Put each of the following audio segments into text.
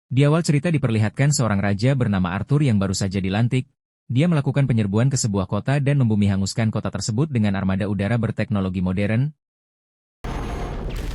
Di awal cerita diperlihatkan seorang raja bernama Arthur yang baru saja dilantik. Dia melakukan penyerbuan ke sebuah kota dan membumi hanguskan kota tersebut dengan armada udara berteknologi modern.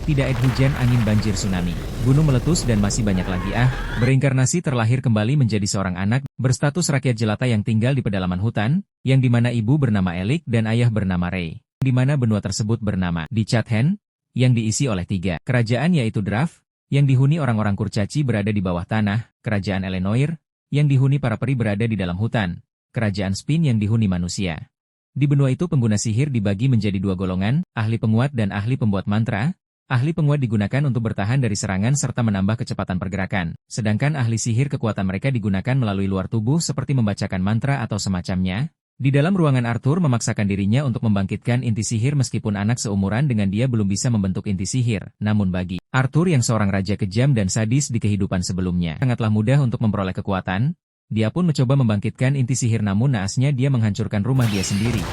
Tidak air hujan, angin, banjir, tsunami, gunung meletus dan masih banyak lagi. Bereinkarnasi terlahir kembali menjadi seorang anak, berstatus rakyat jelata yang tinggal di pedalaman hutan, yang dimana ibu bernama Elik dan ayah bernama Ray. Di mana benua tersebut bernama di Chathen, yang diisi oleh 3 kerajaan yaitu Draft, yang dihuni orang-orang kurcaci berada di bawah tanah, kerajaan Elenoir, yang dihuni para peri berada di dalam hutan, kerajaan Spin yang dihuni manusia. Di benua itu pengguna sihir dibagi menjadi 2 golongan, ahli penguat dan ahli pembuat mantra. Ahli penguat digunakan untuk bertahan dari serangan serta menambah kecepatan pergerakan, sedangkan ahli sihir kekuatan mereka digunakan melalui luar tubuh seperti membacakan mantra atau semacamnya. Di dalam ruangan Arthur memaksakan dirinya untuk membangkitkan inti sihir meskipun anak seumuran dengan dia belum bisa membentuk inti sihir. Namun bagi Arthur yang seorang raja kejam dan sadis di kehidupan sebelumnya, sangatlah mudah untuk memperoleh kekuatan. Dia pun mencoba membangkitkan inti sihir namun naasnya dia menghancurkan rumah dia sendiri.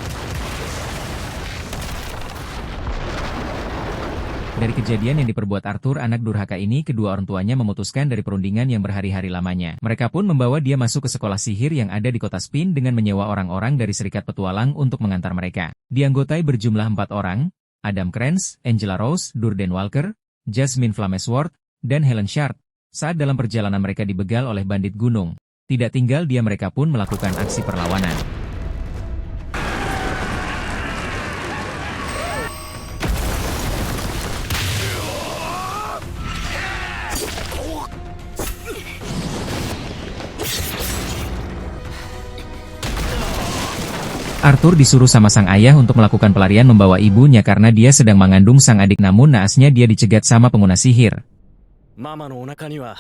Dari kejadian yang diperbuat Arthur anak durhaka ini, kedua orang tuanya memutuskan dari perundingan yang berhari-hari lamanya. Mereka pun membawa dia masuk ke sekolah sihir yang ada di kota Spin dengan menyewa orang-orang dari serikat petualang untuk mengantar mereka. Dianggotai berjumlah 4 orang, Adam Kranz, Angela Rose, Durden Walker, Jasmine Flamesworth, dan Helen Shard. Saat dalam perjalanan mereka dibegal oleh bandit gunung, tidak tinggal dia mereka pun melakukan aksi perlawanan. Arthur disuruh sama sang ayah untuk melakukan pelarian membawa ibunya karena dia sedang mengandung sang adik namun naasnya dia dicegat sama pengguna sihir. Mama no onaka ni wa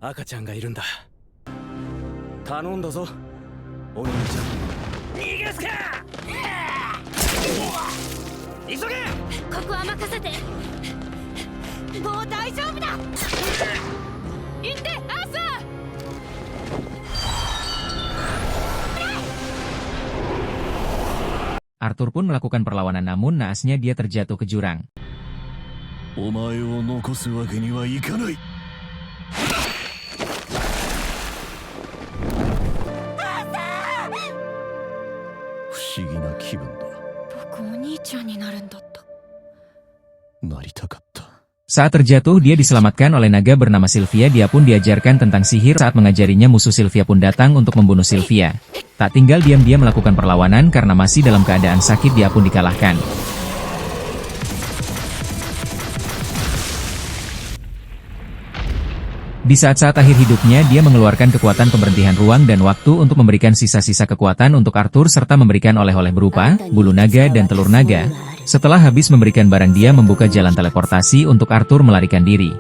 akachan ga iru nda. Tanonda zo. Oni-chan. Nigasu ka! Isoge! Koko wa makasete. Mou daijoubu da. Itte, Asa! Arthur pun melakukan perlawanan namun naasnya dia terjatuh ke jurang. Omae wo nokosu wake ni wa ikanai. Fushigi na kibun da. Boku oni-chan ni narun datta. Naritakatta. Saat terjatuh dia diselamatkan oleh naga bernama Sylvia. Dia pun diajarkan tentang sihir. Saat mengajarinya musuh Sylvia pun datang untuk membunuh Sylvia. Tak tinggal diam dia melakukan perlawanan karena masih dalam keadaan sakit dia pun dikalahkan. Di saat-saat akhir hidupnya dia mengeluarkan kekuatan pemberhentian ruang dan waktu untuk memberikan sisa-sisa kekuatan untuk Arthur serta memberikan oleh-oleh berupa bulu naga dan telur naga. Setelah habis memberikan barang dia membuka jalan teleportasi untuk Arthur melarikan diri.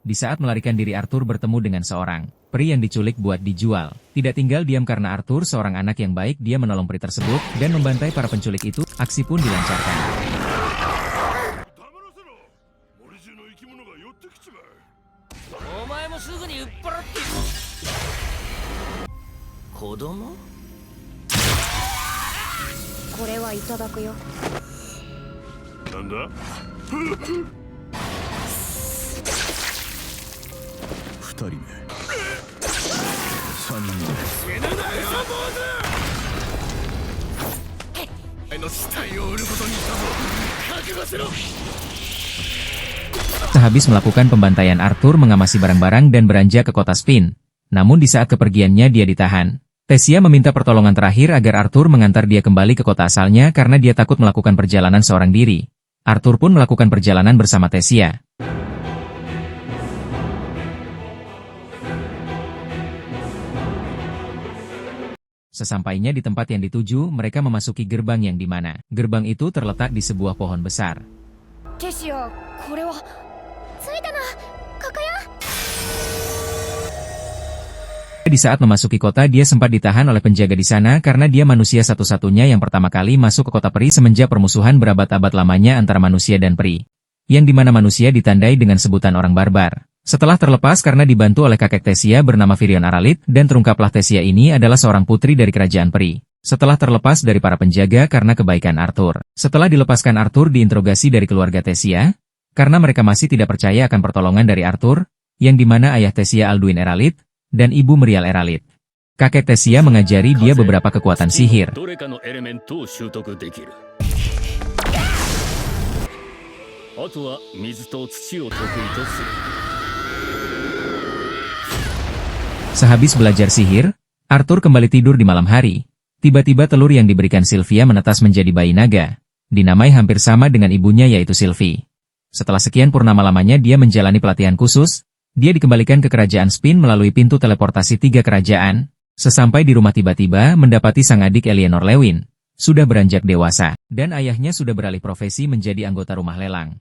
Di saat melarikan diri Arthur bertemu dengan seorang peri yang diculik buat dijual. Tidak tinggal diam karena Arthur seorang anak yang baik dia menolong peri tersebut dan membantai para penculik itu. Aksi pun dilancarkan. Sehabis melakukan pembantaian Arthur mengamasi barang-barang dan beranjak ke kota Spin. Namun di saat kepergiannya dia ditahan. Tessia meminta pertolongan terakhir agar Arthur mengantar dia kembali ke kota asalnya karena dia takut melakukan perjalanan seorang diri. Arthur pun melakukan perjalanan bersama Tessia. Sesampainya di tempat yang dituju, mereka memasuki gerbang yang dimana gerbang itu terletak di sebuah pohon besar. Tessia, kore wa... Tsuita na, Kakaya? Di saat memasuki kota dia sempat ditahan oleh penjaga di sana karena dia manusia satu-satunya yang pertama kali masuk ke kota peri semenjak permusuhan berabad-abad lamanya antara manusia dan peri. Yang dimana manusia ditandai dengan sebutan orang barbar. Setelah terlepas karena dibantu oleh kakek Tesia bernama Virion Aralit, dan terungkaplah Tesia ini adalah seorang putri dari kerajaan peri. Setelah terlepas dari para penjaga karena kebaikan Arthur. Setelah dilepaskan Arthur diinterogasi dari keluarga Tesia, karena mereka masih tidak percaya akan pertolongan dari Arthur, yang dimana ayah Tesia Alduin Eralit, dan ibu Merial Eralit. Kakek Tesia mengajari dia beberapa kekuatan sihir. どれかのエレメントを習得できる。あとは水と土を得意とする。 Sehabis belajar sihir, Arthur kembali tidur di malam hari. Tiba-tiba telur yang diberikan Sylvia menetas menjadi bayi naga. Dinamai hampir sama dengan ibunya yaitu Sylvie. Setelah sekian purnama lamanya dia menjalani pelatihan khusus, dia dikembalikan ke kerajaan Spin melalui pintu teleportasi 3 kerajaan. Sesampai di rumah tiba-tiba mendapati sang adik Eleanor Lewin. Sudah beranjak dewasa, dan ayahnya sudah beralih profesi menjadi anggota rumah lelang.